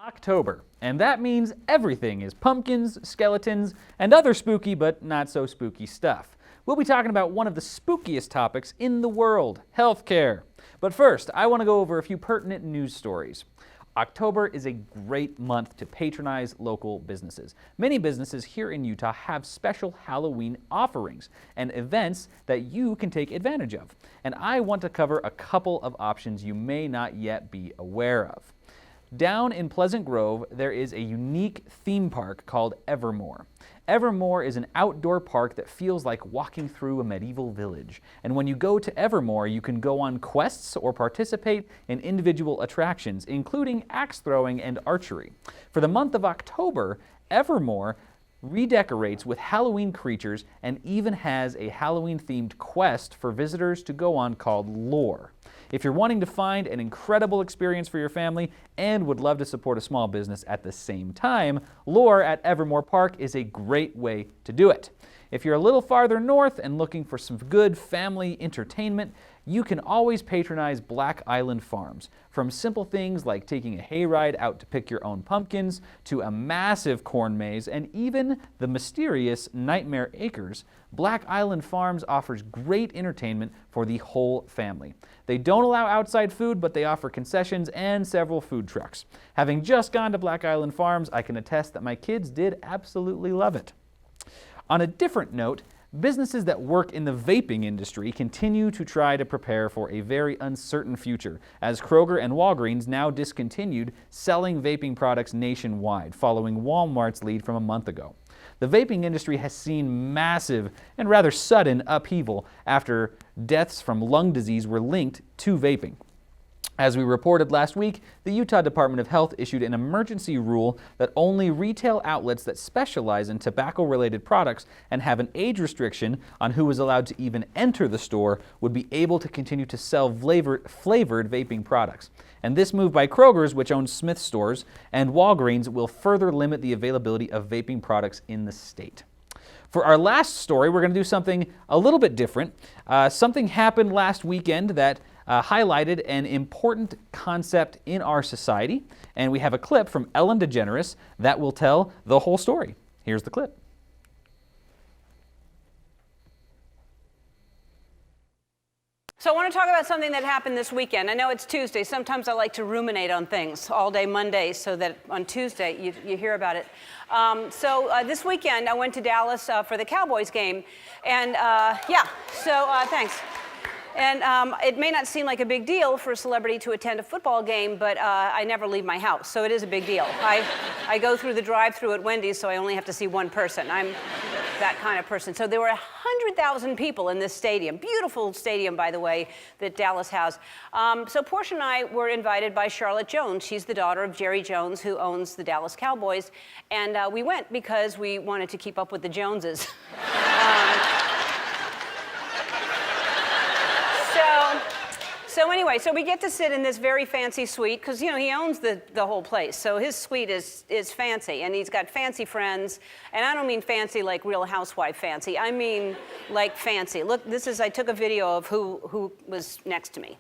October, and that means everything is pumpkins, skeletons, and other spooky but not so spooky stuff. We'll be talking about one of the spookiest topics in the world, healthcare. But first, I want to go over a few pertinent news stories. October is a great month to patronize local businesses. Many businesses here in Utah have special Halloween offerings and events that you can take advantage of. And I want to cover a couple of options you may not yet be aware of. Down in Pleasant Grove, there is a unique theme park called Evermore. Evermore is an outdoor park that feels like walking through a medieval village. And when you go to Evermore, you can go on quests or participate in individual attractions, including axe throwing and archery. For the month of October, Evermore redecorates with Halloween creatures and even has a Halloween-themed quest for visitors to go on called Lore. If you're wanting to find an incredible experience for your family and would love to support a small business at the same time, Lore at Evermore Park is a great way to do it. If you're a little farther north and looking for some good family entertainment, you can always patronize Black Island Farms. From simple things like taking a hayride out to pick your own pumpkins, to a massive corn maze, and even the mysterious Nightmare Acres, Black Island Farms offers great entertainment for the whole family. They don't allow outside food, but they offer concessions and several food trucks. Having just gone to Black Island Farms, I can attest that my kids did absolutely love it. On a different note, businesses that work in the vaping industry continue to try to prepare for a very uncertain future, as Kroger and Walgreens now discontinued selling vaping products nationwide, following Walmart's lead from a month ago. The vaping industry has seen massive and rather sudden upheaval after deaths from lung disease were linked to vaping. As we reported last week, the Utah Department of Health issued an emergency rule that only retail outlets that specialize in tobacco-related products and have an age restriction on who is allowed to even enter the store would be able to continue to sell flavored vaping products. And this move by Kroger's, which owns Smith Stores, and Walgreens will further limit the availability of vaping products in the state. For our last story, we're going to do something a little bit different. Something happened last weekend that highlighted an important concept in our society, and we have a clip from Ellen DeGeneres that will tell the whole story. Here's the clip. So I want to talk about something that happened this weekend. I know it's Tuesday. Sometimes I like to ruminate on things all day Monday so that on Tuesday you hear about it. This weekend I went to Dallas for the Cowboys game. And thanks. And it may not seem like a big deal for a celebrity to attend a football game, but I never leave my house, so it is a big deal. I go through the drive-thru at Wendy's, so I only have to see one person. I'm that kind of person. So there were 100,000 people in this stadium. Beautiful stadium, by the way, that Dallas has. So Portia and I were invited by Charlotte Jones. She's the daughter of Jerry Jones, who owns the Dallas Cowboys. And we went because we wanted to keep up with the Joneses. So we get to sit in this very fancy suite because, you know, he owns the whole place. So his suite is fancy, and he's got fancy friends. And I don't mean fancy like Real Housewife fancy. I mean like fancy. Look, I took a video of who was next to me.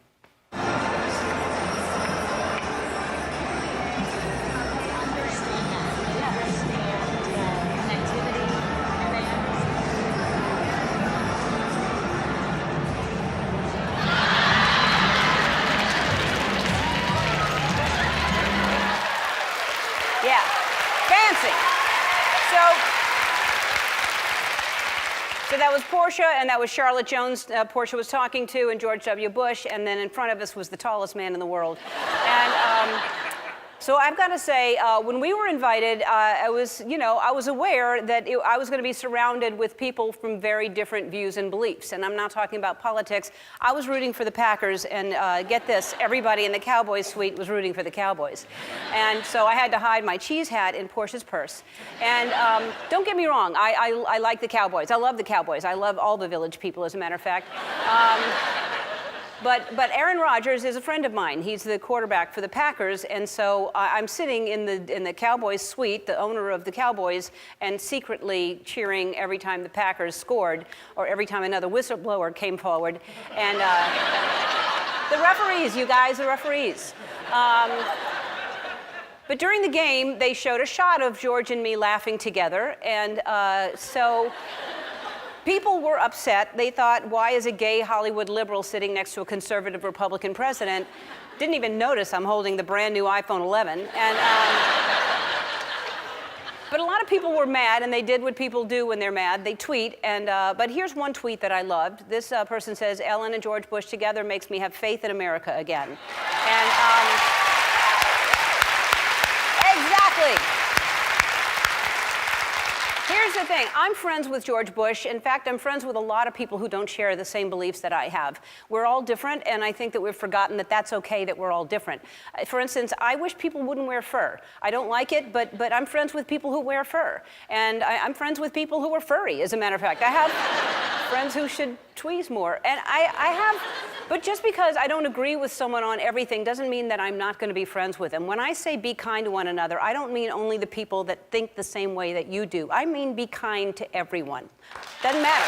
Yeah, fancy. So that was Portia, and that was Charlotte Jones. Portia was talking to, and George W. Bush, and then in front of us was the tallest man in the world. And so I've got to say, when we were invited, I was aware that I was going to be surrounded with people from very different views and beliefs. And I'm not talking about politics. I was rooting for the Packers, and get this, everybody in the Cowboys suite was rooting for the Cowboys. And so I had to hide my cheese hat in Portia's purse. And don't get me wrong, I like the Cowboys. I love the Cowboys. I love all the Village people, as a matter of fact. But Aaron Rodgers is a friend of mine. He's the quarterback for the Packers, and so I'm sitting in the Cowboys suite, the owner of the Cowboys, and secretly cheering every time the Packers scored or every time another whistleblower came forward. And the referees, you guys, the referees. But during the game, they showed a shot of George and me laughing together, and so people were upset. They thought, why is a gay Hollywood liberal sitting next to a conservative Republican president? Didn't even notice I'm holding the brand new iPhone 11. And, but a lot of people were mad, and they did what people do when they're mad. They tweet, and but here's one tweet that I loved. This person says, Ellen and George Bush together makes me have faith in America again. And exactly. Here's the thing. I'm friends with George Bush. In fact, I'm friends with a lot of people who don't share the same beliefs that I have. We're all different, and I think that we've forgotten that that's okay that we're all different. For instance, I wish people wouldn't wear fur. I don't like it, but I'm friends with people who wear fur. And I'm friends with people who are furry, as a matter of fact. I have friends who should tweeze more. And I have, but just because I don't agree with someone on everything doesn't mean that I'm not going to be friends with them. When I say be kind to one another, I don't mean only the people that think the same way that you do. I mean be kind to everyone. Doesn't matter.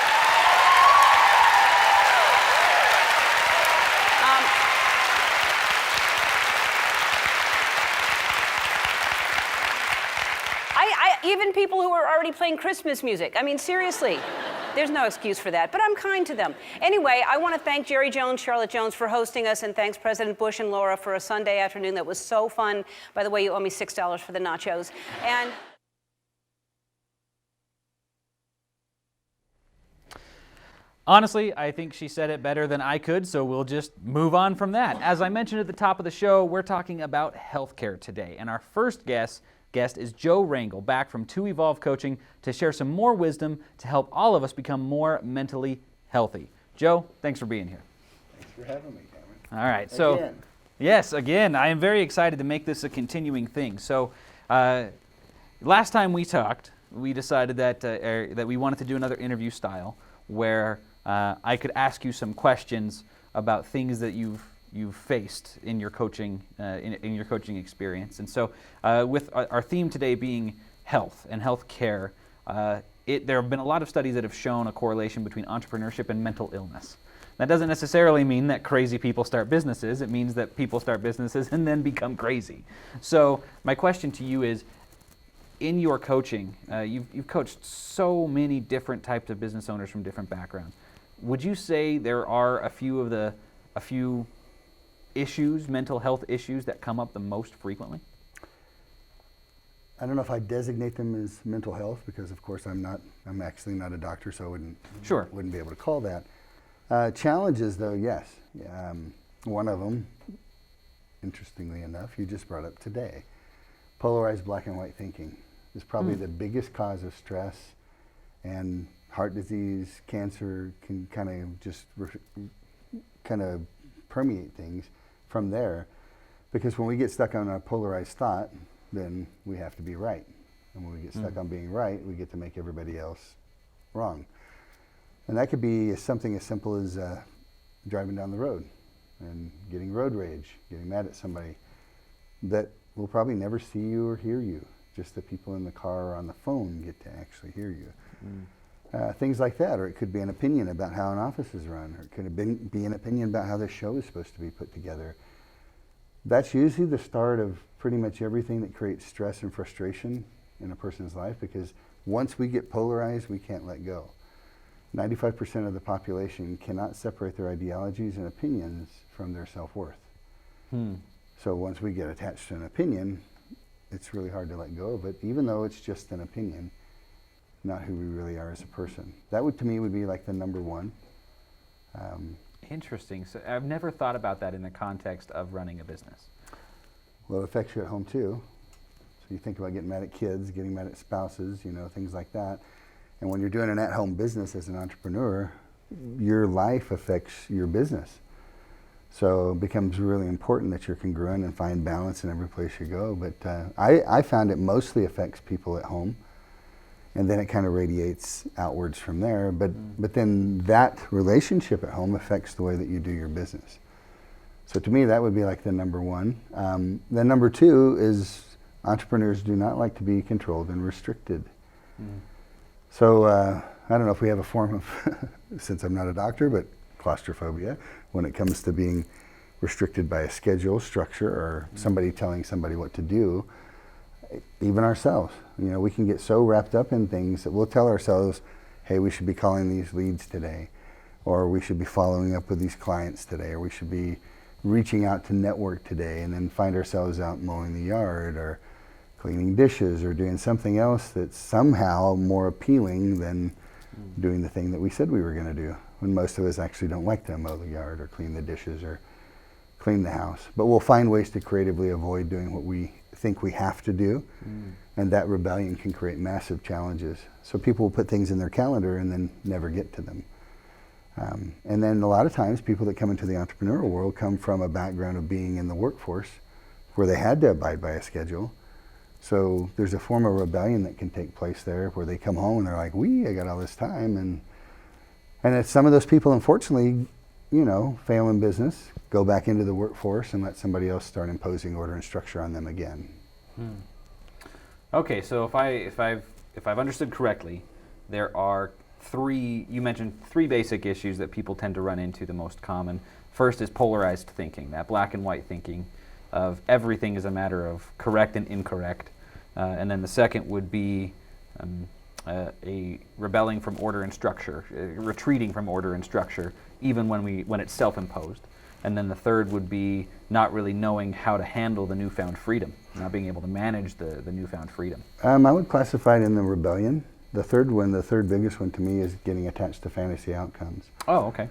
Even people who are already playing Christmas music. I mean, seriously. There's no excuse for that, but I'm kind to them. Anyway, I want to thank Jerry Jones, Charlotte Jones for hosting us, and thanks President Bush and Laura for a Sunday afternoon that was so fun. By the way, you owe me $6 for the nachos. And Honestly, I think she said it better than I could, so we'll just move on from that. As I mentioned at the top of the show, we're talking about healthcare today, and our first guest is Joe Rangel, back from 2 Evolve Coaching to share some more wisdom to help all of us become more mentally healthy. Joe, thanks for being here. Thanks for having me, Cameron. All right, so Again. yes, again, I am very excited to make this a continuing thing. So last time we talked, we decided that we wanted to do another interview style where I could ask you some questions about things that you've faced in your coaching in your coaching experience. And so with our theme today being health and health care, there have been a lot of studies that have shown a correlation between entrepreneurship and mental illness. That doesn't necessarily mean that crazy people start businesses. It means that people start businesses and then become crazy. So my question to you is, in your coaching, you've coached so many different types of business owners from different backgrounds. Would you say there are a few issues, mental health issues, that come up the most frequently? I don't know if I designate them as mental health because, of course, I'm actually not a doctor, so I wouldn't be able to call that. Challenges, though, yes. One of them, interestingly enough, you just brought up today. Polarized black and white thinking is probably the biggest cause of stress, and heart disease, cancer can kind of just permeate things from there, because when we get stuck on a polarized thought, then we have to be right. And when we get stuck on being right, we get to make everybody else wrong. And that could be something as simple as driving down the road and getting road rage, getting mad at somebody that will probably never see you or hear you. Just the people in the car or on the phone get to actually hear you. Things like that, or it could be an opinion about how an office is run, or it could be an opinion about how this show is supposed to be put together. That's usually the start of pretty much everything that creates stress and frustration in a person's life, because once we get polarized, we can't let go. 95% of the population cannot separate their ideologies and opinions from their self-worth. So once we get attached to an opinion, it's really hard to let go of it, even though it's just an opinion, not who we really are as a person. That would, to me, would be like the number one. Interesting. So I've never thought about that in the context of running a business. Well, it affects you at home too. So you think about getting mad at kids, getting mad at spouses, things like that. And when you're doing an at-home business as an entrepreneur, your life affects your business. So it becomes really important that you're congruent and find balance in every place you go. But I found it mostly affects people at home, and then it kind of radiates outwards from there. But then that relationship at home affects the way that you do your business. So to me, that would be like the number one. Then number two is entrepreneurs do not like to be controlled and restricted. So I don't know if we have a form of, since I'm not a doctor, but claustrophobia when it comes to being restricted by a schedule, structure, or somebody telling somebody what to do. even ourselves. You know, we can get so wrapped up in things that we'll tell ourselves, hey, we should be calling these leads today, or we should be following up with these clients today, or we should be reaching out to network today, and then find ourselves out mowing the yard or cleaning dishes or doing something else that's somehow more appealing than doing the thing that we said we were going to do, when most of us actually don't like to mow the yard or clean the dishes or clean the house. But we'll find ways to creatively avoid doing what we think we have to do, and that rebellion can create massive challenges. So people will put things in their calendar and then never get to them. And then a lot of times people that come into the entrepreneurial world come from a background of being in the workforce where they had to abide by a schedule. So there's a form of rebellion that can take place there, where they come home and they're like, I got all this time. And it's some of those people, unfortunately, you know, fail in business, go back into the workforce and let somebody else start imposing order and structure on them again. Okay, so if I've understood correctly, there are you mentioned three basic issues that people tend to run into, the most common. First is polarized thinking, that black and white thinking of everything is a matter of correct and incorrect. And then the second would be a rebelling from order and structure, retreating from order and structure, even when it's self-imposed. And then the third would be not really knowing how to handle the newfound freedom, not being able to manage the newfound freedom. I would classify it in the rebellion. The third biggest one to me, is getting attached to fantasy outcomes. Oh, okay.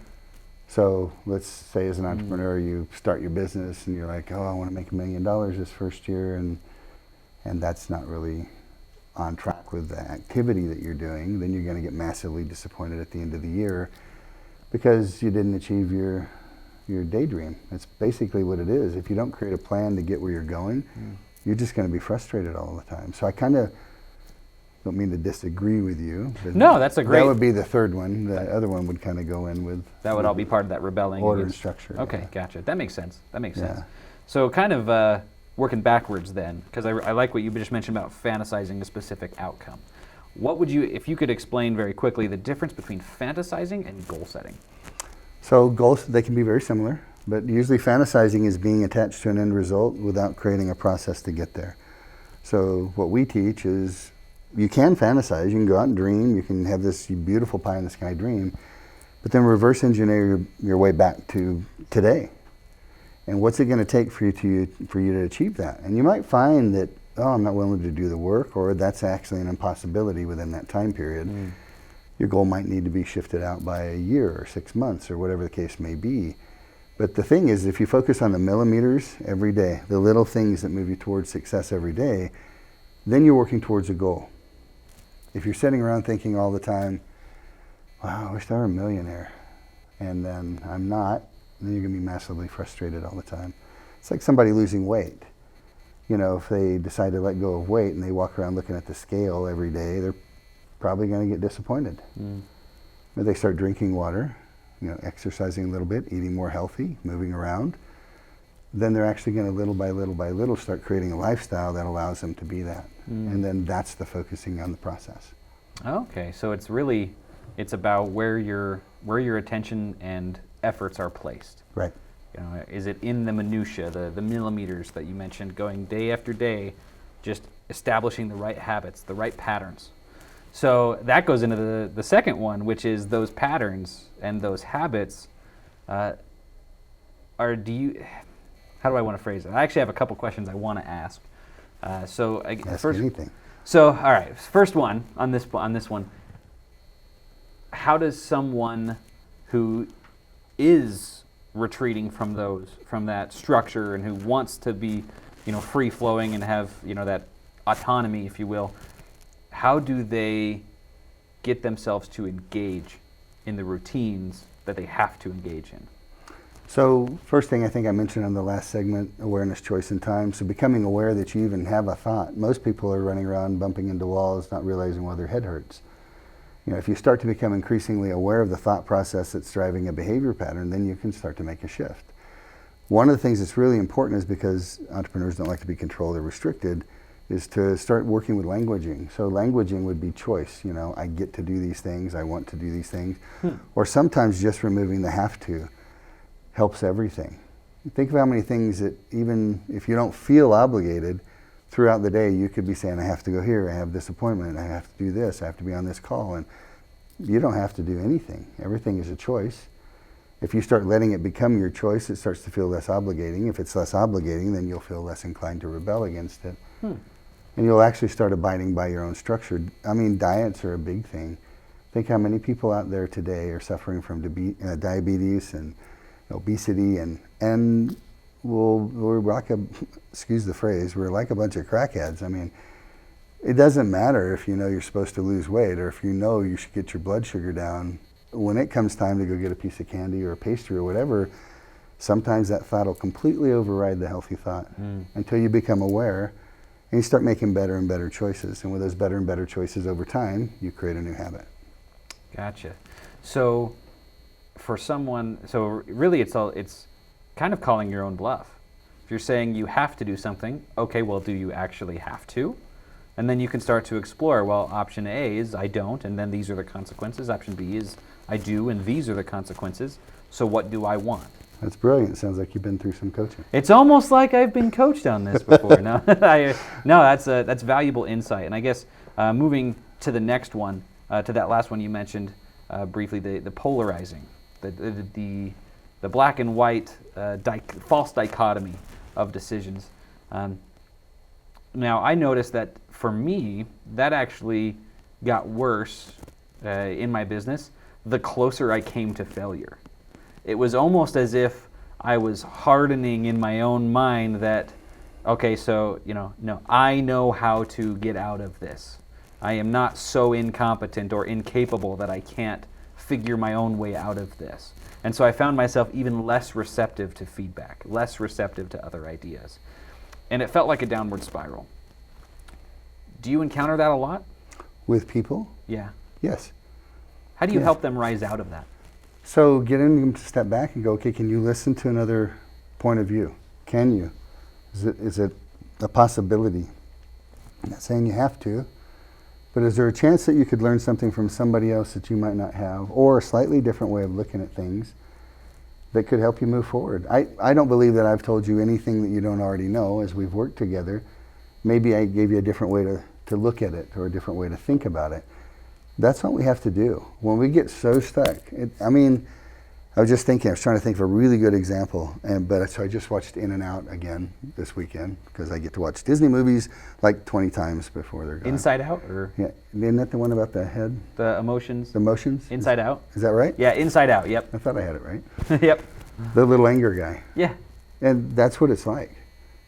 So let's say as an entrepreneur, you start your business and you're like, I want to make $1 million this first year, and that's not really on track with the activity that you're doing. Then you're going to get massively disappointed at the end of the year because you didn't achieve your daydream. That's basically what it is. If you don't create a plan to get where you're going, you're just going to be frustrated all the time. So I kind of don't mean to disagree with you. But no, that's a great... That would be the third one. The other one would kind of go in with... That would all be part of that rebelling. Order and structure. Okay, yeah. Gotcha. That makes sense. So kind of working backwards then, because I like what you just mentioned about fantasizing a specific outcome. What would you, if you could explain very quickly, the difference between fantasizing and goal setting? So goals, they can be very similar, but usually fantasizing is being attached to an end result without creating a process to get there. So what we teach is, you can fantasize, you can go out and dream, you can have this beautiful pie in the sky dream, but then reverse engineer your way back to today. And what's it going to take for you to achieve that? And you might find that, I'm not willing to do the work, or that's actually an impossibility within that time period. Your goal might need to be shifted out by a year or 6 months or whatever the case may be. But the thing is, if you focus on the millimeters every day, the little things that move you towards success every day, then you're working towards a goal. If you're sitting around thinking all the time, wow, I wish I were a millionaire, and then I'm not, then you're going to be massively frustrated all the time. It's like somebody losing weight. You know, if they decide to let go of weight and they walk around looking at the scale every day, they're probably going to get disappointed. But they start drinking water, you know, exercising a little bit, eating more healthy, moving around, then they're actually going to little by little start creating a lifestyle that allows them to be that. And then that's the focusing on the process. Okay, so it's about where your attention and efforts are placed. Right. You know, is it in the minutia, the millimeters that you mentioned, going day after day, just establishing the right habits, the right patterns? So that goes into the second one, which is those patterns and those habits. How do I want to phrase it? I actually have a couple questions I want to ask. Ask anything. So, all right, first one on this one. How does someone who is retreating from that structure and who wants to be, free flowing and have, that autonomy, if you will, how do they get themselves to engage in the routines that they have to engage in? So first thing I think I mentioned on the last segment, awareness, choice, and time. So becoming aware that you even have a thought. Most people are running around bumping into walls, not realizing why their head hurts. If you start to become increasingly aware of the thought process that's driving a behavior pattern, then you can start to make a shift. One of the things that's really important is, because entrepreneurs don't like to be controlled or restricted, is to start working with languaging. So languaging would be choice. I get to do these things, I want to do these things. Or sometimes just removing the have to helps everything. Think of how many things that, even if you don't feel obligated, throughout the day, you could be saying, I have to go here, I have this appointment, I have to do this, I have to be on this call. And you don't have to do anything. Everything is a choice. If you start letting it become your choice, it starts to feel less obligating. If it's less obligating, then you'll feel less inclined to rebel against it. And you'll actually start abiding by your own structure. I mean, diets are a big thing. Think how many people out there today are suffering from diabetes and obesity, and we're like excuse the phrase, we're like a bunch of crackheads. I mean, it doesn't matter if you know you're supposed to lose weight or if you know you should get your blood sugar down. When it comes time to go get a piece of candy or a pastry or whatever, sometimes that thought will completely override the healthy thought until you become aware and you start making better and better choices. And with those better and better choices over time, you create a new habit. Gotcha. So for someone, so really it's kind of calling your own bluff. If you're saying you have to do something, okay, well, do you actually have to? And then you can start to explore, well, option A is I don't, and then these are the consequences. Option B is I do, and these are the consequences. So what do I want? That's brilliant. Sounds like you've been through some coaching. It's almost like I've been coached on this before. No, that's valuable insight. And I guess moving to the next one, to that last one you mentioned briefly, the polarizing, the black and white false dichotomy of decisions. Now, I noticed that for me, that actually got worse in my business the closer I came to failure. It was almost as if I was hardening in my own mind that, okay, so, no, I know how to get out of this. I am not so incompetent or incapable that I can't figure my own way out of this. And so I found myself even less receptive to feedback, less receptive to other ideas. And it felt like a downward spiral. Do you encounter that a lot? With people? Yeah. Yes. How do you help them rise out of that? So getting them to step back and go, okay, can you listen to another point of view? Can you? Is it a possibility? I'm not saying you have to, but is there a chance that you could learn something from somebody else that you might not have, or a slightly different way of looking at things that could help you move forward? I don't believe that I've told you anything that you don't already know as we've worked together. Maybe I gave you a different way to look at it or a different way to think about it. That's what we have to do. When we get so stuck, I was just thinking, I was trying to think of a really good example, so I just watched In and Out again this weekend because I get to watch Disney movies like 20 times before they're gone. Inside Out? Or yeah, isn't that the one about the head? The emotions? The emotions? Inside Out? Is that right? Yeah, Inside Out, yep. I thought I had it right. Yep. The little anger guy. Yeah. And that's what it's like.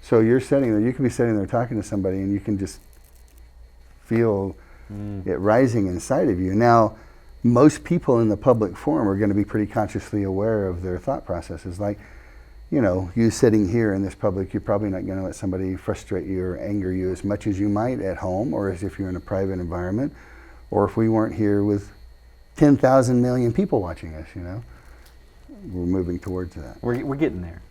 So you're sitting there, you could be sitting there talking to somebody and you can just feel it rising inside of you. Now, most people in the public forum are going to be pretty consciously aware of their thought processes. Like, you sitting here in this public, you're probably not going to let somebody frustrate you or anger you as much as you might at home, or as if you're in a private environment, or if we weren't here with 10,000 million people watching us, We're moving towards that. We're getting there.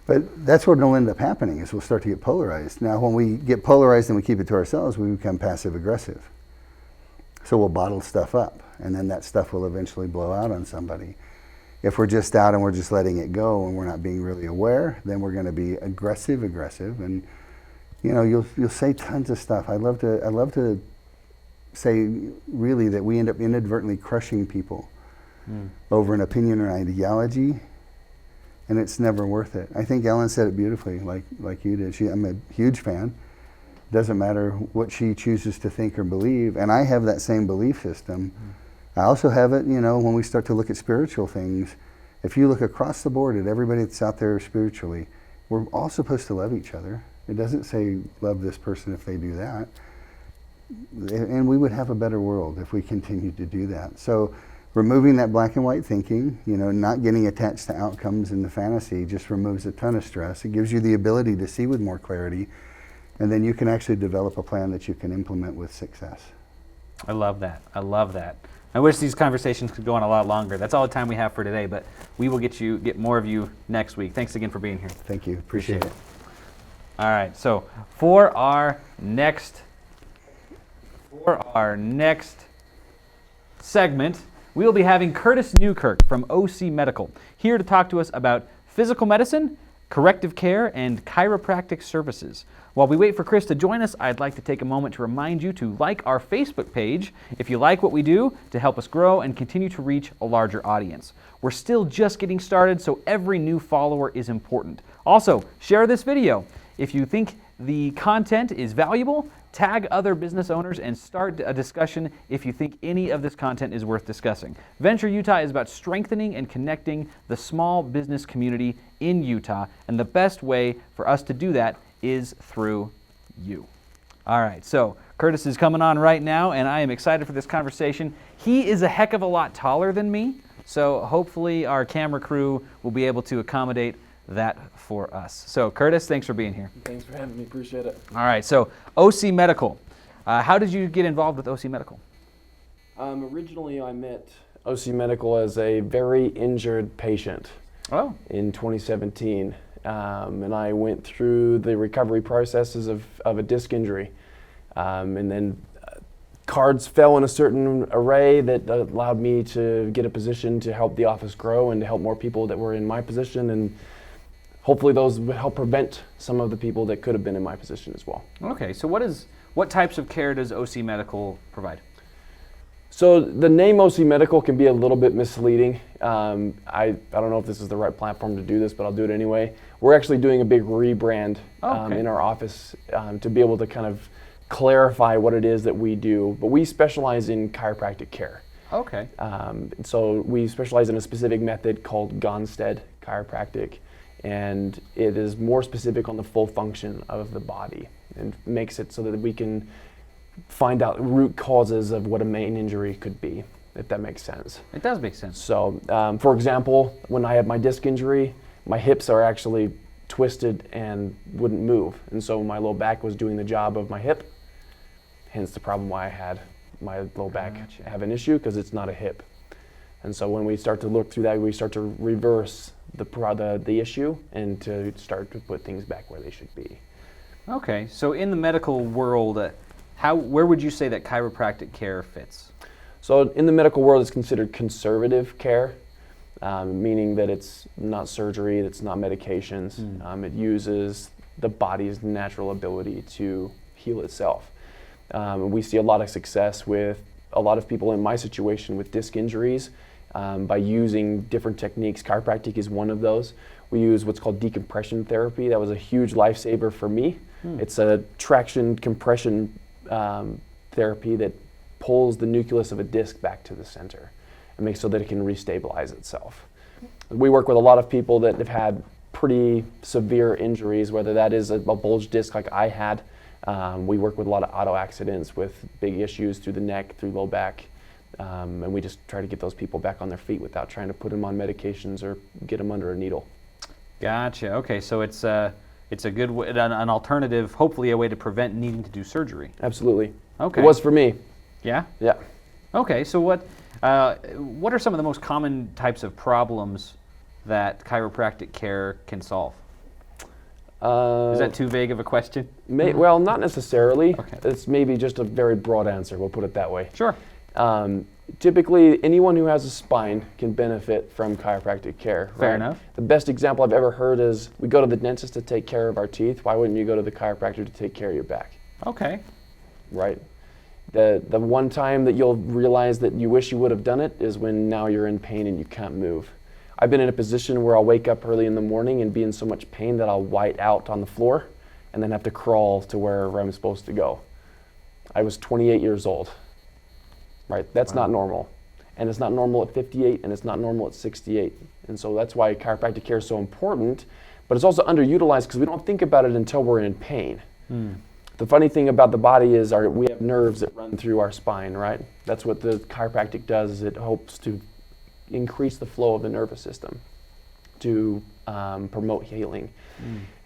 But that's what will end up happening, is we'll start to get polarized. Now, when we get polarized and we keep it to ourselves, we become passive aggressive. So we'll bottle stuff up, and then that stuff will eventually blow out on somebody. If we're just out and we're just letting it go and we're not being really aware, then we're going to be aggressive, and you'll say tons of stuff. I love to say really that we end up inadvertently crushing people over an opinion or ideology, and it's never worth it. I think Ellen said it beautifully, like you did. I'm a huge fan. Doesn't matter what she chooses to think or believe, and I have that same belief system. I also have it, when we start to look at spiritual things, if you look across the board at everybody that's out there spiritually, we're all supposed to love each other. It doesn't say love this person if they do that. And we would have a better world if we continued to do that. So removing that black and white thinking, not getting attached to outcomes in the fantasy just removes a ton of stress. It gives you the ability to see with more clarity, and then you can actually develop a plan that you can implement with success. I love that. I wish these conversations could go on a lot longer. That's all the time we have for today, but we will get more of you next week. Thanks again for being here. Thank you. Appreciate it. All right, so for our next segment, we will be having Curtis Newkirk from OC Medical here to talk to us about physical medicine corrective care, and chiropractic services. While we wait for Chris to join us, I'd like to take a moment to remind you to like our Facebook page if you like what we do, to help us grow and continue to reach a larger audience. We're still just getting started, so every new follower is important. Also, share this video. If you think the content is valuable, tag other business owners and start a discussion if you think any of this content is worth discussing. Venture Utah is about strengthening and connecting the small business community in Utah, and the best way for us to do that is through you. All right, so Curtis is coming on right now, and I am excited for this conversation. He is a heck of a lot taller than me, so hopefully our camera crew will be able to accommodate that for us. So Curtis, thanks for being here. Thanks for having me, appreciate it. All right, so OC Medical. How did you get involved with OC Medical? Originally I met OC Medical as a very injured patient in 2017. And I went through the recovery processes of a disc injury. And then cards fell in a certain array that allowed me to get a position to help the office grow and to help more people that were in my position, and hopefully those would help prevent some of the people that could have been in my position as well. Okay, so what types of care does OC Medical provide? So the name OC Medical can be a little bit misleading. I don't know if this is the right platform to do this, but I'll do it anyway. We're actually doing a big rebrand in our office to be able to kind of clarify what it is that we do. But we specialize in chiropractic care. Okay. So we specialize in a specific method called Gonstead chiropractic, and it is more specific on the full function of the body and makes it so that we can find out root causes of what a main injury could be, if that makes sense. It does make sense. So, for example, when I had my disc injury, my hips are actually twisted and wouldn't move. And so my low back was doing the job of my hip, hence the problem why I had my low back have an issue, because it's not a hip. And so when we start to look through that, we start to reverse the issue and to start to put things back where they should be. Okay, so in the medical world, where would you say that chiropractic care fits? So in the medical world, it's considered conservative care, meaning that it's not surgery, it's not medications. It uses the body's natural ability to heal itself. We see a lot of success with a lot of people in my situation with disc injuries by using different techniques. Chiropractic is one of those. We use what's called decompression therapy. That was a huge lifesaver for me. It's a traction compression therapy that pulls the nucleus of a disc back to the center and makes so that it can restabilize itself. We work with a lot of people that have had pretty severe injuries, whether that is a bulge disc like I had. We work with a lot of auto accidents with big issues through the neck, through low back, and we just try to get those people back on their feet without trying to put them on medications or get them under a needle. Gotcha. Okay, so it's a good an alternative, hopefully a way to prevent needing to do surgery. Absolutely. Okay. It was for me. Yeah? Yeah. Okay, so what are some of the most common types of problems that chiropractic care can solve? Is that too vague of a question? Well, not necessarily. Okay. It's maybe just a very broad answer, we'll put it that way. Sure. Typically, anyone who has a spine can benefit from chiropractic care. Fair right? enough. The best example I've ever heard is we go to the dentist to take care of our teeth. Why wouldn't you go to the chiropractor to take care of your back? Okay. Right. The one time that you'll realize that you wish you would have done it is when now you're in pain and you can't move. I've been in a position where I'll wake up early in the morning and be in so much pain that I'll white out on the floor and then have to crawl to wherever I'm supposed to go. I was 28 years old. Right, that's not normal. And it's not normal at 58, and it's not normal at 68. And so that's why chiropractic care is so important, but it's also underutilized because we don't think about it until we're in pain. The funny thing about the body is we have nerves that run through our spine, right? That's what the chiropractic does, is it hopes to increase the flow of the nervous system to promote healing.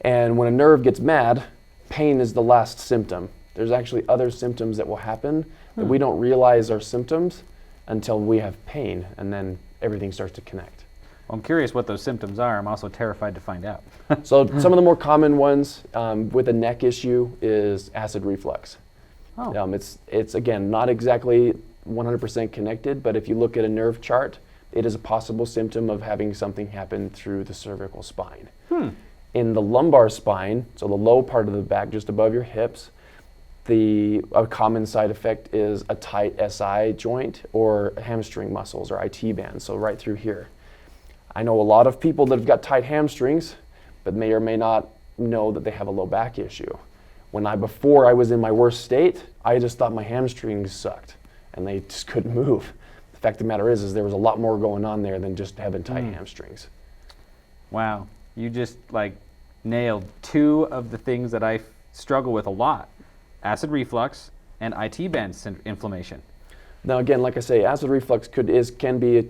And when a nerve gets mad, pain is the last symptom. There's actually other symptoms that will happen that we don't realize are symptoms until we have pain, and then everything starts to connect. Well, I'm curious what those symptoms are. I'm also terrified to find out. So some of the more common ones with a neck issue is acid reflux. Oh. It's again, not exactly 100% connected, but if you look at a nerve chart, it is a possible symptom of having something happen through the cervical spine. In the lumbar spine, so the low part of the back, just above your hips, a common side effect is a tight SI joint or hamstring muscles or IT bands, so right through here. I know a lot of people that have got tight hamstrings, but may or may not know that they have a low back issue. Before I was in my worst state, I just thought my hamstrings sucked and they just couldn't move. The fact of the matter is there was a lot more going on there than just having tight hamstrings. Wow, you just like nailed two of the things that I struggle with a lot: acid reflux and IT band inflammation. Now again, like I say, acid reflux can be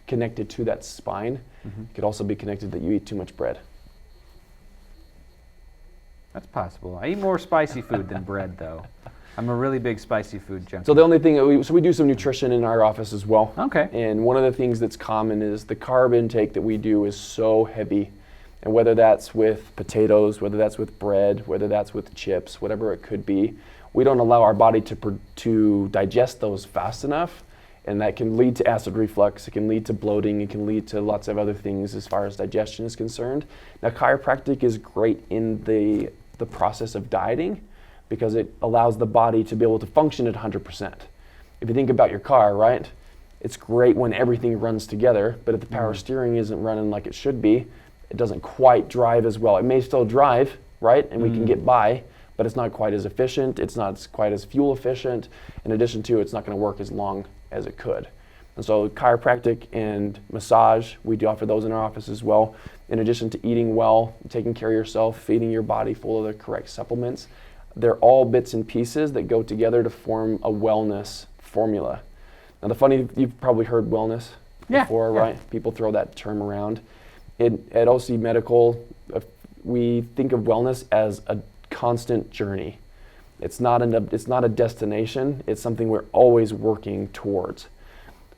connected to that spine. It could also be connected that you eat too much bread. That's possible. I eat more spicy food than bread, though. I'm a really big spicy food junkie. So the only thing, we do some nutrition in our office as well. Okay. And one of the things that's common is the carb intake that we do is so heavy. And whether that's with potatoes, whether that's with bread, whether that's with chips, whatever it could be, we don't allow our body to digest those fast enough. And that can lead to acid reflux, it can lead to bloating, it can lead to lots of other things as far as digestion is concerned. Now chiropractic is great in the process of dieting because it allows the body to be able to function at 100%. If you think about your car, right? It's great when everything runs together, but if the power steering isn't running like it should be, it doesn't quite drive as well. It may still drive, right? And we can get by, but it's not quite as efficient, it's not quite as fuel efficient. In addition to, it's not gonna work as long as it could. And so chiropractic and massage, we do offer those in our office as well. In addition to eating well, taking care of yourself, feeding your body full of the correct supplements, they're all bits and pieces that go together to form a wellness formula. Now you've probably heard wellness before, right? People throw that term around. At OC Medical, we think of wellness as a constant journey. It's not a destination, it's something we're always working towards.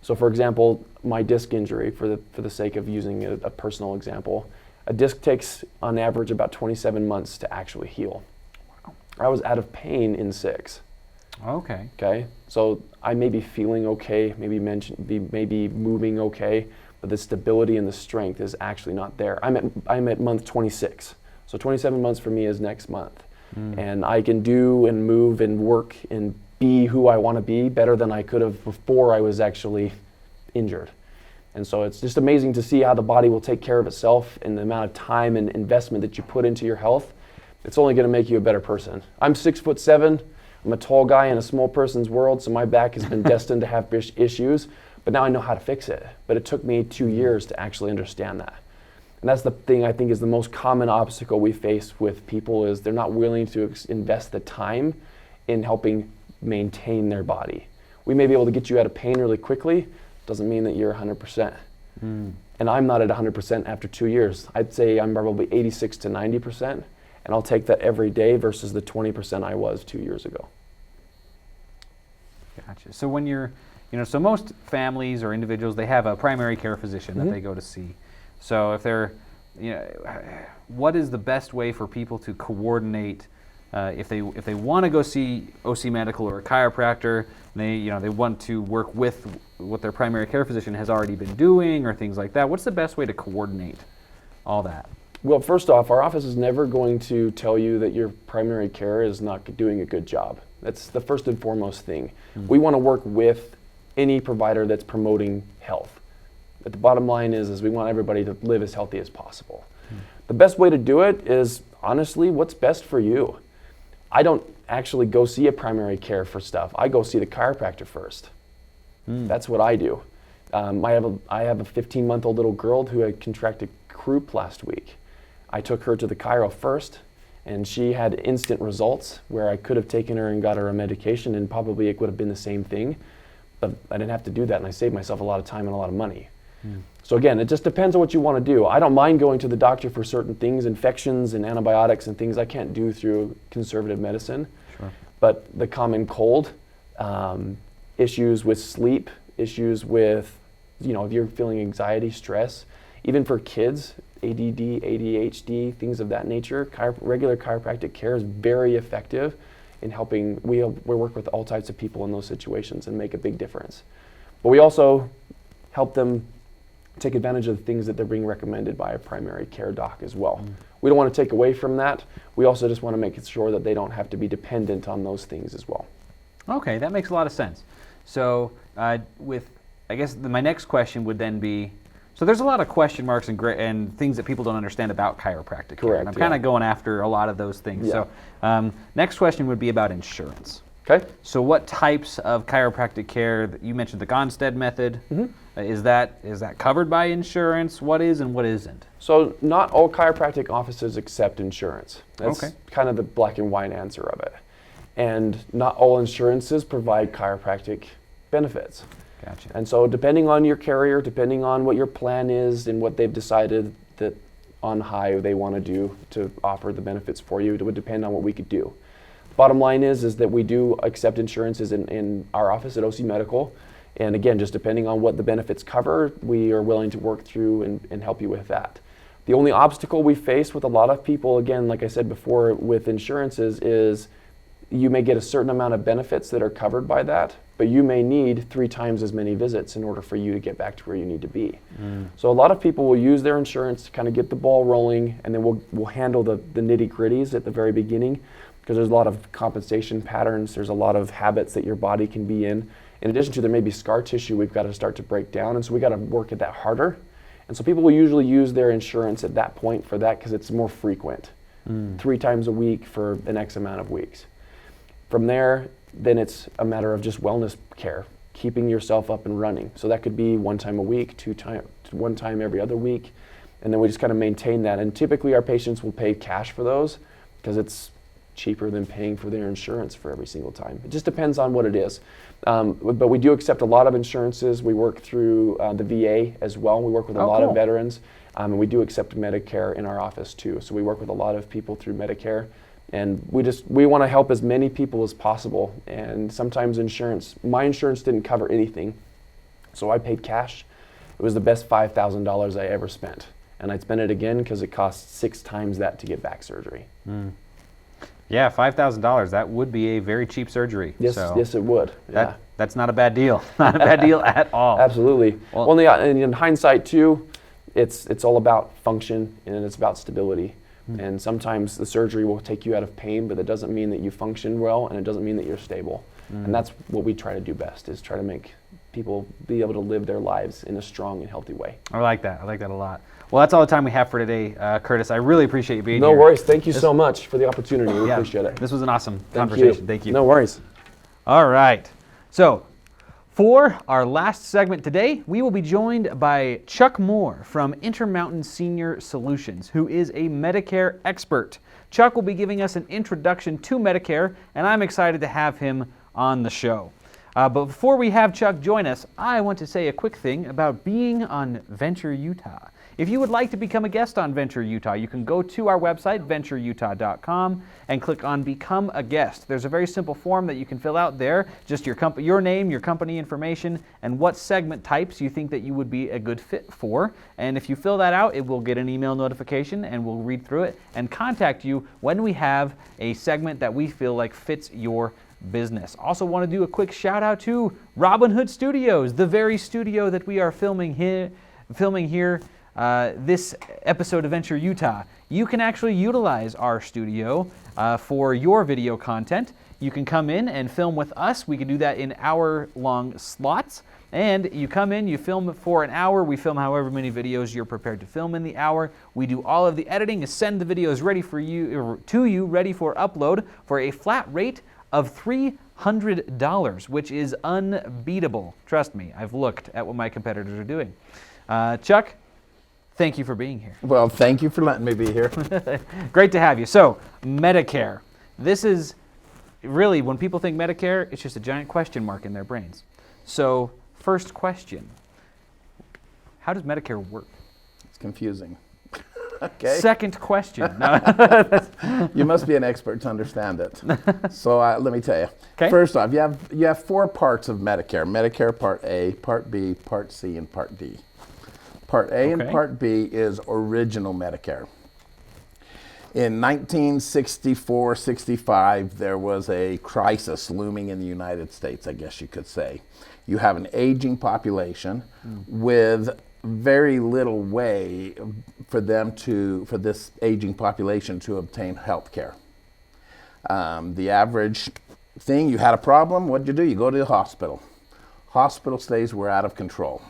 So for example, my disc injury, for the sake of using a personal example, a disc takes on average about 27 months to actually heal. Wow. I was out of pain in 6. Okay. Okay, so I may be feeling okay, maybe moving okay, but the stability and the strength is actually not there. I'm at month 26, so 27 months for me is next month. And I can do and move and work and be who I want to be better than I could have before I was actually injured. And so it's just amazing to see how the body will take care of itself, and the amount of time and investment that you put into your health. It's only going to make you a better person. I'm 6'7". I'm a tall guy in a small person's world, so my back has been destined to have issues, but now I know how to fix it. But it took me 2 years to actually understand that. And that's the thing I think is the most common obstacle we face with people, is they're not willing to invest the time in helping maintain their body. We may be able to get you out of pain really quickly, doesn't mean that you're 100%. And I'm not at 100% after 2 years. I'd say I'm probably 86 to 90%, and I'll take that every day versus the 20% I was 2 years ago. Gotcha. So when so most families or individuals, they have a primary care physician that they go to see. So if they're, what is the best way for people to coordinate if they want to go see OC Medical or a chiropractor, they want to work with what their primary care physician has already been doing or things like that? What's the best way to coordinate all that? Well, first off, our office is never going to tell you that your primary care is not doing a good job. That's the first and foremost thing. We want to work with any provider that's promoting health. But the bottom line is we want everybody to live as healthy as possible. The best way to do it is, honestly, what's best for you. I don't actually go see a primary care for stuff. I go see the chiropractor first. That's what I do. I have a 15-month-old little girl who had contracted croup last week. I took her to the chiro first, and she had instant results where I could have taken her and got her a medication, and probably it would have been the same thing. But I didn't have to do that, and I saved myself a lot of time and a lot of money. So again, it just depends on what you want to do. I don't mind going to the doctor for certain things, infections and antibiotics and things I can't do through conservative medicine. Sure. But the common cold, issues with sleep, issues with, if you're feeling anxiety, stress, even for kids, ADD, ADHD, things of that nature, regular chiropractic care is very effective in helping. We work with all types of people in those situations and make a big difference. But we also help them take advantage of the things that they're being recommended by a primary care doc as well. We don't want to take away from that. We also just want to make sure that they don't have to be dependent on those things as well. Okay, that makes a lot of sense. So I guess my next question would then be, so there's a lot of question marks and things that people don't understand about chiropractic care. Correct, And I'm kind of going after a lot of those things. Yeah. So next question would be about insurance. Okay. So what types of chiropractic care, you mentioned the Gonstead method, is that covered by insurance? What is and what isn't? So not all chiropractic offices accept insurance. That's Okay. kind of the black and white answer of it. And not all insurances provide chiropractic benefits. Gotcha. And so depending on your carrier, depending on what your plan is and what they've decided that on high they want to do to offer the benefits for you, it would depend on what we could do. Bottom line is that we do accept insurances in our office at OC Medical. And again, just depending on what the benefits cover, we are willing to work through and help you with that. The only obstacle we face with a lot of people, again, like I said before, with insurances is you may get a certain amount of benefits that are covered by that, but you may need 3 times as many visits in order for you to get back to where you need to be. So a lot of people will use their insurance to kind of get the ball rolling, and then we'll handle the nitty-gritties at the very beginning, because there's a lot of compensation patterns, there's a lot of habits that your body can be in. In addition to there may be scar tissue we've got to start to break down, and so we got to work at that harder. And so people will usually use their insurance at that point for that because it's more frequent. 3 times a week for an X amount of weeks. From there, then it's a matter of just wellness care, keeping yourself up and running. So that could be 1 time a week, 1 time every other week, and then we just kind of maintain that. And typically our patients will pay cash for those because it's cheaper than paying for their insurance for every single time. It just depends on what it is. But we do accept a lot of insurances. We work through the VA as well. We work with a lot of veterans, and we do accept Medicare in our office too. So we work with a lot of people through Medicare. And we want to help as many people as possible. And sometimes my insurance didn't cover anything. So I paid cash. It was the best $5,000 I ever spent. And I'd spend it again because it costs 6 times that to get back surgery. Yeah, $5,000. That would be a very cheap surgery. Yes, so yes, it would. Yeah. That's not a bad deal. Not a bad deal at all. Absolutely. Well, and in hindsight too, it's all about function and it's about stability. And sometimes the surgery will take you out of pain, but that doesn't mean that you function well, and it doesn't mean that you're stable. And that's what we try to do best, is try to make people be able to live their lives in a strong and healthy way. I like that. I like that a lot. Well, that's all the time we have for today, Curtis. I really appreciate you being here. No worries. Thank you so much for the opportunity. We appreciate it. This was an awesome conversation. Thank you. No worries. All right. So, for our last segment today, we will be joined by Chuck Moore from Intermountain Senior Solutions, who is a Medicare expert. Chuck will be giving us an introduction to Medicare, and I'm excited to have him on the show. But before we have Chuck join us, I want to say a quick thing about being on Venture Utah. If you would like to become a guest on Venture Utah, you can go to our website, ventureutah.com, and click on Become a Guest. There's a very simple form that you can fill out there, just your name, your company information, and what segment types you think that you would be a good fit for. And if you fill that out, it will get an email notification, and we'll read through it and contact you when we have a segment that we feel like fits your business. Also want to do a quick shout out to Robin Hood Studios, the very studio that we are filming here this episode of Venture Utah. You can actually utilize our studio for your video content. You can come in and film with us. We can do that in hour-long slots. And you come in, you film for an hour. We film however many videos you're prepared to film in the hour. We do all of the editing and send the videos ready for you, ready for upload for a flat rate of $300, which is unbeatable. Trust me, I've looked at what my competitors are doing. Chuck, thank you for being here. Well, thank you for letting me be here. Great to have you. So, Medicare. This is really, when people think Medicare, it's just a giant question mark in their brains. So, first question, how does Medicare work? It's confusing. Okay. Second question. You must be an expert to understand it. So let me tell you. Okay. First off, you have 4 parts of Medicare. Medicare Part A, Part B, Part C, and Part D. Part A and Part B is original Medicare. In 1964-65, there was a crisis looming in the United States, I guess you could say. You have an aging population with very little way for this aging population to obtain health care. The average thing, you had a problem, what'd you do? You go to the hospital. Hospital stays were out of control.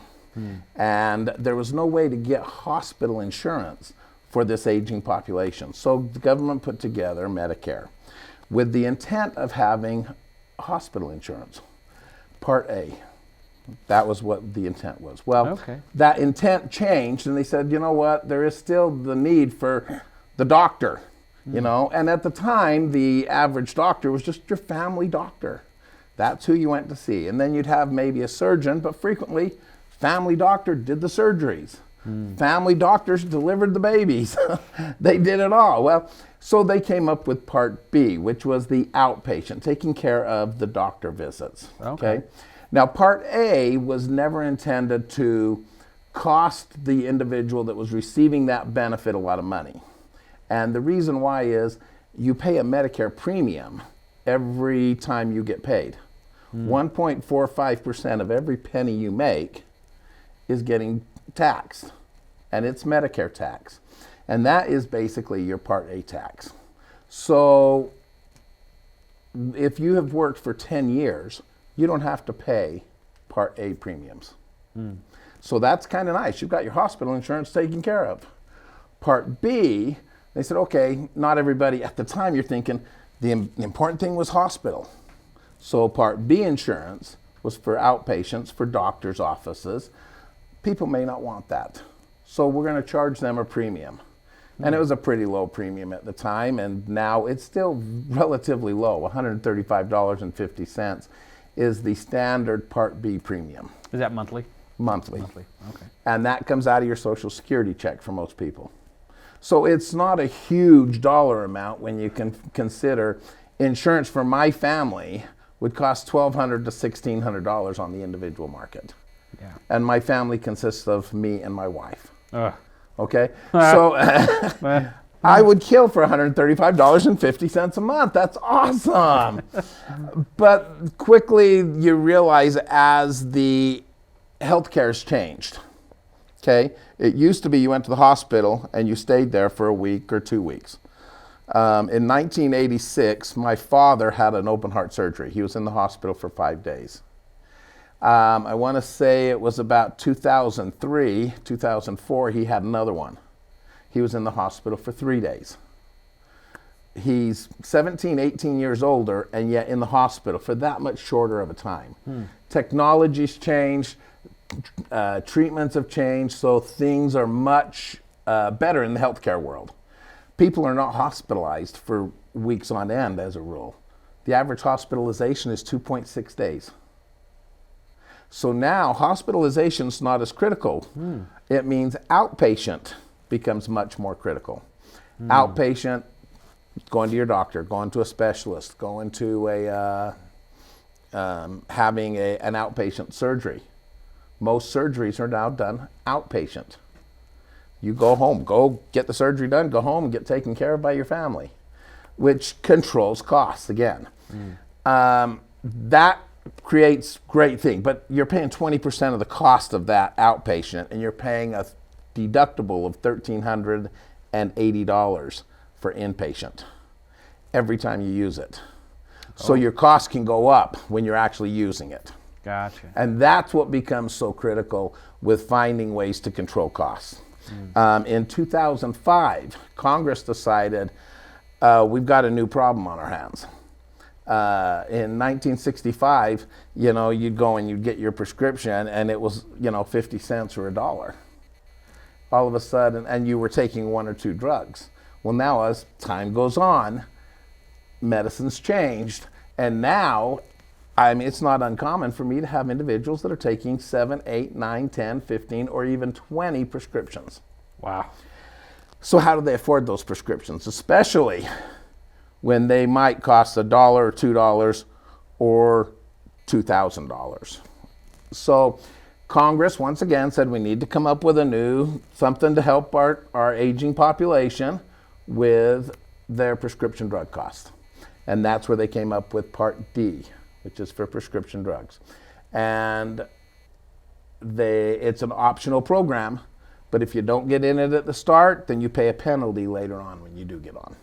And there was no way to get hospital insurance for this aging population. So the government put together Medicare with the intent of having hospital insurance, Part A. That was what the intent was. Well, that intent changed, and they said, you know what, there is still the need for the doctor, you know, and at the time, the average doctor was just your family doctor. That's who you went to see. And then you'd have maybe a surgeon, but frequently, family doctor did the surgeries. Family doctors delivered the babies. They did it all. Well, so they came up with Part B, which was the outpatient, taking care of the doctor visits. Okay. Now, Part A was never intended to cost the individual that was receiving that benefit a lot of money. And the reason why is you pay a Medicare premium every time you get paid. 1.45% of every penny you make is getting taxed, and it's Medicare tax. And that is basically your Part A tax. So if you have worked for 10 years, you don't have to pay Part A premiums. So that's kind of nice. You've got your hospital insurance taken care of. Part B, they said, okay, not everybody, at the time you're thinking the important thing was hospital. So Part B insurance was for outpatients, for doctors' offices. People may not want that. So we're going to charge them a premium. And it was a pretty low premium at the time, and now it's still relatively low, $135.50. Is the standard Part B premium. Is that monthly? Monthly. Monthly, okay. And that comes out of your Social Security check for most people. So it's not a huge dollar amount when you can consider insurance for my family would cost $1,200 to $1,600 on the individual market. Yeah. And my family consists of me and my wife. Okay? So I would kill for $135.50 a month. That's awesome. But quickly you realize as the healthcare's changed, okay? It used to be you went to the hospital and you stayed there for a week or 2 weeks. In 1986, my father had an open heart surgery. He was in the hospital for 5 days. I want to say it was about 2003, 2004, he had another one. He was in the hospital for 3 days. He's 17, 18 years older, and yet in the hospital for that much shorter of a time. Technology's changed, treatments have changed, so things are much better in the healthcare world. People are not hospitalized for weeks on end as a rule. The average hospitalization is 2.6 days. So now hospitalization's not as critical. It means outpatient becomes much more critical. Outpatient, going to your doctor, going to a specialist, going to having an outpatient surgery. Most surgeries are now done outpatient. You go home, go get the surgery done, go home and get taken care of by your family, which controls costs again. That creates great thing, but you're paying 20% of the cost of that outpatient, and you're paying a deductible of $1,380 for inpatient every time you use it. So your cost can go up when you're actually using it. Gotcha. And that's what becomes so critical with finding ways to control costs. In 2005, Congress decided we've got a new problem on our hands. In 1965, you know, you'd go and you'd get your prescription and it was, you know, 50 cents or $1. All of a sudden, and you were taking 1 or 2 drugs. Well, now as time goes on, medicine's changed, and now, I mean, it's not uncommon for me to have individuals that are taking 7, 8, 9, 10, 15, or even 20 prescriptions. Wow. So how do they afford those prescriptions? Especially when they might cost $1 or $2 or $2,000. So Congress once again said we need to come up with something to help our aging population with their prescription drug costs. And that's where they came up with Part D, which is for prescription drugs. And it's an optional program, but if you don't get in it at the start, then you pay a penalty later on when you do get on.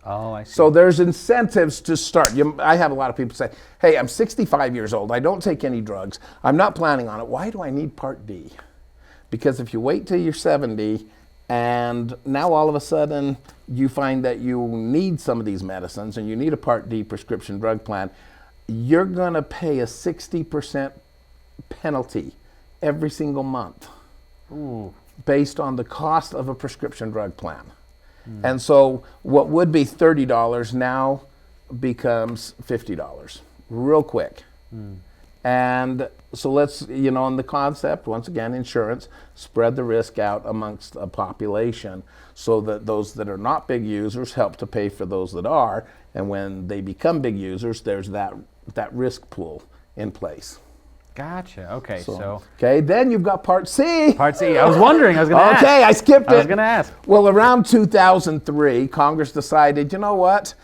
Oh, I see. So there's incentives to start. I have a lot of people say, hey, I'm 65 years old. I don't take any drugs. I'm not planning on it. Why do I need Part D? Because if you wait till you're 70 and now all of a sudden you find that you need some of these medicines and you need a Part D prescription drug plan, you're going to pay a 60% penalty every single month. Ooh. Based on the cost of a prescription drug plan. And so what would be $30 now becomes $50 real quick. And so let's, on the concept, once again, insurance, spread the risk out amongst a population so that those that are not big users help to pay for those that are. And when they become big users, there's that risk pool in place. Gotcha. Okay, so okay, then you've got Part C. Part C. I was wondering. I was going to ask. Okay, I skipped it. I was going to ask. Well, around 2003, Congress decided, you know what?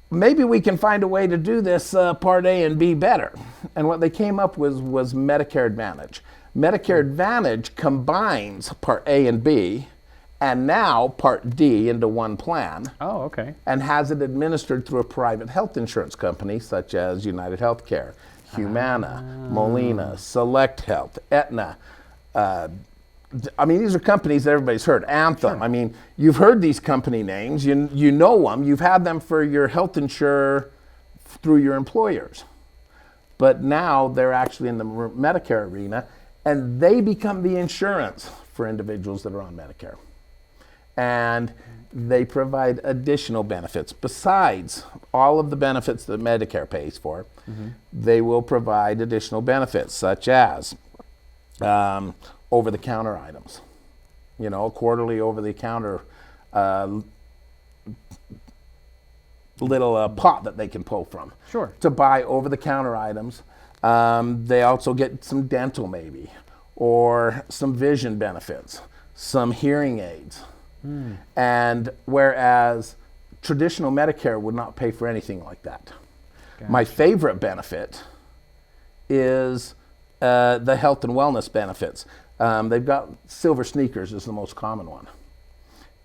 Maybe we can find a way to do this Part A and B better. And what they came up with was Medicare Advantage. Medicare Advantage combines Part A and B and now Part D into one plan. Oh, okay. And has it administered through a private health insurance company such as United Healthcare, Humana, Molina, Select Health, Aetna. These are companies that everybody's heard. Anthem. Sure. You've heard these company names. You know them. You've had them for your health insurer through your employers. But now they're actually in the Medicare arena, and they become the insurance for individuals that are on Medicare. And they provide additional benefits. Besides all of the benefits that Medicare pays for, they will provide additional benefits such as over-the-counter items. Quarterly over-the-counter little pot that they can pull from. Sure. To buy over-the-counter items. They also get some dental maybe, or some vision benefits, some hearing aids. And whereas traditional Medicare would not pay for anything like that. Gotcha. My favorite benefit is the health and wellness benefits. They've got silver sneakers is the most common one.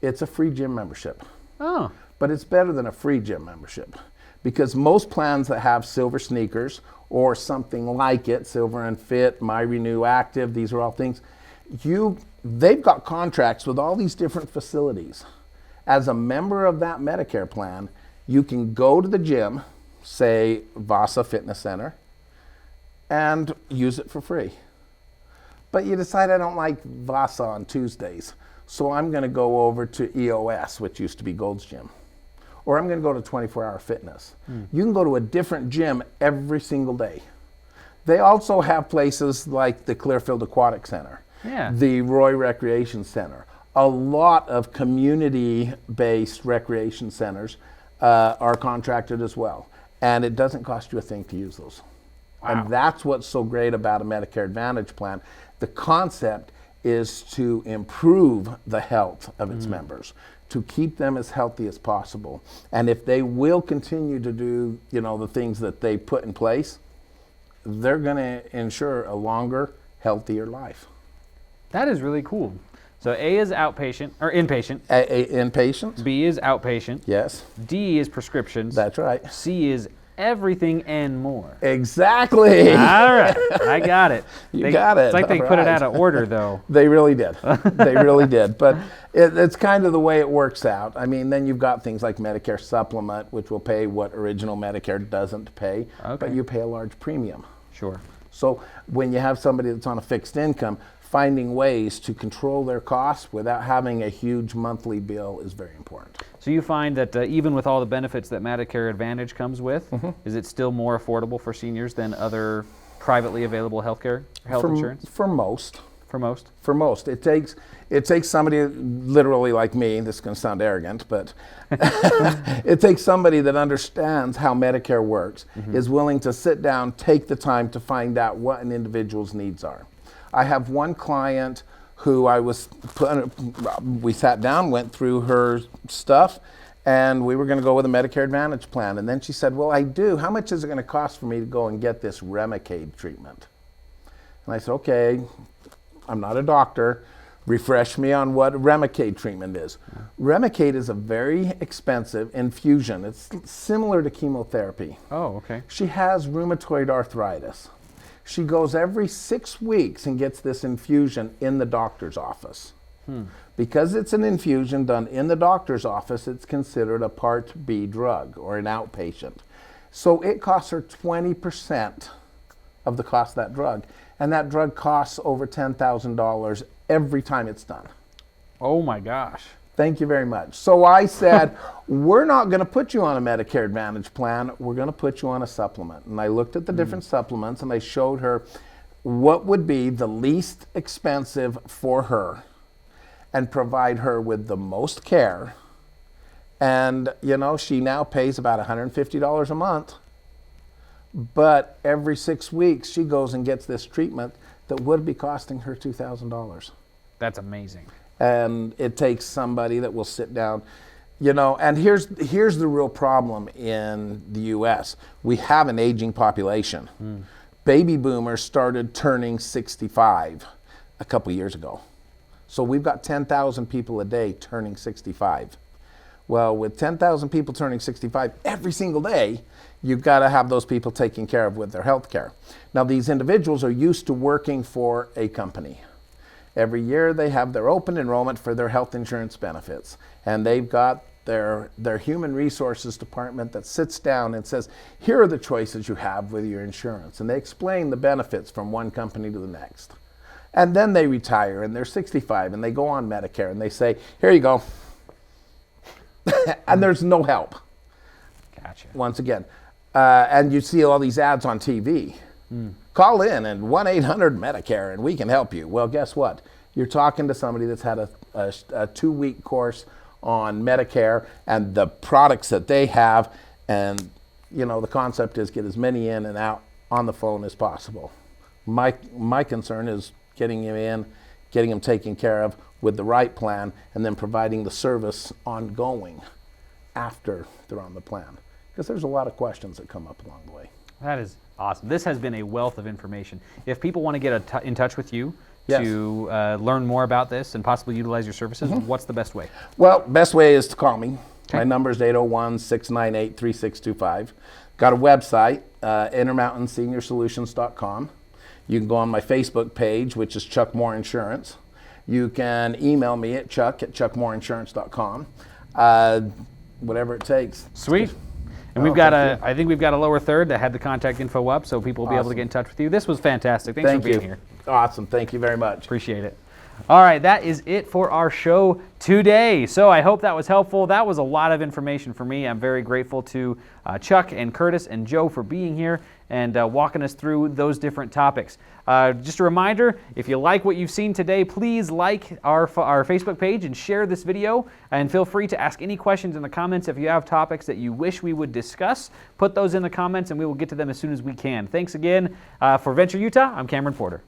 It's a free gym membership. Oh. But it's better than a free gym membership because most plans that have silver sneakers or something like it, Silver and Fit, MyRenew Active, these are all things, they've got contracts with all these different facilities. As a member of that Medicare plan, you can go to the gym, say Vasa Fitness Center, and use it for free. But you decide I don't like Vasa on Tuesdays, so I'm going to go over to EOS, which used to be Gold's Gym. Or I'm going to go to 24 Hour Fitness. You can go to a different gym every single day. They also have places like the Clearfield Aquatic Center. Yeah. The Roy Recreation Center. A lot of community-based recreation centers are contracted as well. And it doesn't cost you a thing to use those. Wow. And that's what's so great about a Medicare Advantage plan. The concept is to improve the health of its members, to keep them as healthy as possible. And if they will continue to do, the things that they put in place, they're going to ensure a longer, healthier life. That is really cool. So A is outpatient, or inpatient. Inpatient. B is outpatient. Yes. D is prescriptions. That's right. C is everything and more. Exactly. All right. I got it. You got it. It's like they put it out of order, though. They really did. They really did. But it's kind of the way it works out. Then you've got things like Medicare Supplement, which will pay what original Medicare doesn't pay, but you pay a large premium. Sure. So when you have somebody that's on a fixed income, finding ways to control their costs without having a huge monthly bill is very important. So you find that even with all the benefits that Medicare Advantage comes with, is it still more affordable for seniors than other privately available health insurance? For most. For most? For most. It takes somebody literally like me, this is going to sound arrogant, but it takes somebody that understands how Medicare works, is willing to sit down, take the time to find out what an individual's needs are. I have one client who we sat down, went through her stuff, and we were going to go with a Medicare Advantage plan. And then she said, well, I do. How much is it going to cost for me to go and get this Remicade treatment? And I said, okay, I'm not a doctor. Refresh me on what Remicade treatment is. Remicade is a very expensive infusion. It's similar to chemotherapy. Oh, okay. She has rheumatoid arthritis. She goes every 6 weeks and gets this infusion in the doctor's office. Because it's an infusion done in the doctor's office, it's considered a Part B drug or an outpatient. So it costs her 20% of the cost of that drug. And that drug costs over $10,000 every time it's done. Oh my gosh. Thank you very much. So I said, we're not going to put you on a Medicare Advantage plan. We're going to put you on a supplement. And I looked at the different supplements and I showed her what would be the least expensive for her and provide her with the most care. And, you know, she now pays about $150 a month. But every 6 weeks, she goes and gets this treatment that would be costing her $2,000. That's amazing. And it takes somebody that will sit down, you know, and here's the real problem in the U.S. We have an aging population. Baby boomers started turning 65 a couple years ago. So we've got 10,000 people a day turning 65. Well, with 10,000 people turning 65 every single day, you've got to have those people taken care of with their health care. Now, these individuals are used to working for a company. Every year they have their open enrollment for their health insurance benefits. And they've got their human resources department that sits down and says, here are the choices you have with your insurance. And they explain the benefits from one company to the next. And then they retire and they're 65 and they go on Medicare and they say, here you go. And there's no help. Gotcha. Once again. And you see all these ads on TV. Call in and 1-800-MEDICARE and we can help you. Well, guess what? You're talking to somebody that's had a 2-week course on Medicare and the products that they have. And, you know, the concept is get as many in and out on the phone as possible. My concern is getting them in, getting them taken care of with the right plan, and then providing the service ongoing after they're on the plan. Because there's a lot of questions that come up along the way. That is awesome. This has been a wealth of information. If people want to get in touch with you to learn more about this and possibly utilize your services, what's the best way? Well, best way is to call me. Okay. My number is 801-698-3625. Got a website, intermountainsenior-solutions.com. You can go on my Facebook page, which is Chuck Moore Insurance. You can email me at chuck@chuckmooreinsurance.com. Whatever it takes. Sweet. And we've got I think we've got a lower third that had the contact info up, so people will be able to get in touch with you. This was fantastic. Thanks for being here. Awesome. Thank you very much. Appreciate it. All right, that is it for our show today. So I hope that was helpful. That was a lot of information for me. I'm very grateful to Chuck and Curtis and Joe for being here and walking us through those different topics. Just a reminder, if you like what you've seen today, please like our Facebook page and share this video. And feel free to ask any questions in the comments. If you have topics that you wish we would discuss, put those in the comments and we will get to them as soon as we can. Thanks again. For Venture Utah, I'm Cameron Porter.